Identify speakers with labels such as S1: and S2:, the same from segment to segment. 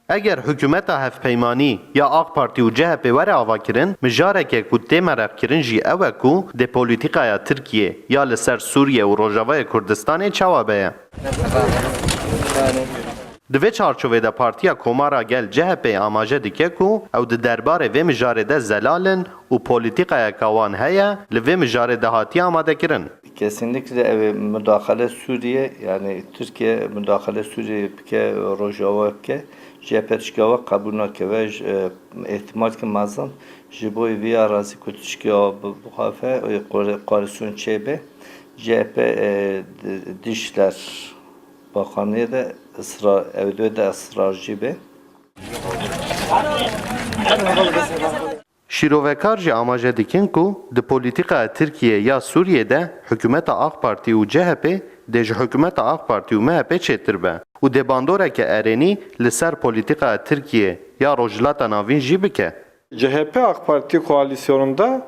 S1: اگر حکومت هفپیمانی یا AK Parti و CHP وره آواکرین مجارکه کو تیمرق کرن جی اوه کو ده پولیتیقای ترکیه یا لسر سوریه و روژاوای کردستان چوابه. دوی چارچوه ده پارتیا کومارا گل CHP آماجه دیکه کو او ده درباره و مجاره ده زلالن و پولیتیقای کوان هیا لوی مجاره ده هاتی آماده کرن.
S2: Kesinlikle müdahale Suriye yani Türkiye müdahale Suriye ke Rojava ke CHP çıkava kabul nake ve ihtimal ki mazan jiboy vi arazi kutuşkiya bu hafe koalisyon çebe CHP Dışişler Bakanlığı da evde de ısrarcı be.
S1: شیروکار جی آماجه دیکن کو ده پولیتیقا ترکیه یا سوریه ده حکومت AK Parti و CHP ده حکومت AK Parti و MHP چتر به و ده باندوره که ارینی لسر پولیتیقا ترکیه یا روجلاتا ناوین جی بکه.
S3: CHP AK Parti koalisyonunda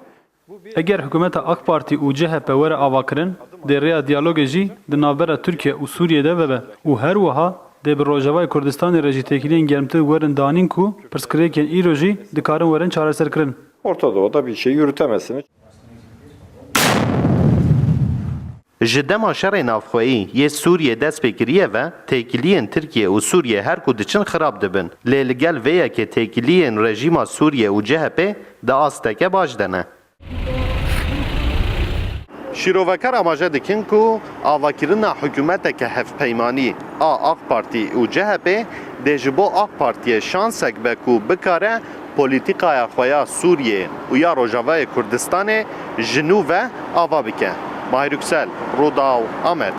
S4: eger hükümeta AK Parti û CHP were avakirin dê rêya diyalogê jî di navbera Tirkiye û Sûriyê de vebe û her wiha dê bi Rojavayê Kurdistanê re jî têkiliyên germtir werin danîn ku pirsgirêkên îro jî dikarin werin çareserkirin.
S3: Orta Doğu'da bir şey yürütemezsiniz.
S1: Ji dema şerê navxweyî yê Sûriye dest pê kiriye ve têkiliyên Tirkiye û Sûriye her ku diçin xirab dibin. Lê li gel vê yekê têkiliyên rejîma Sûriye û CHP di asteke baş dene. Şîrovekar amaje dikin ku avakirina hikûmeteke hevpeymanî a AK Parti û CHP dê ji bo AK Partiye şansek be ku bikare polîtîkaya xwe ya Sûriye û ya Rojavayê Kurdistanê ji nû ve ava bike. Mahir Yüksel, Rodaw, Amed.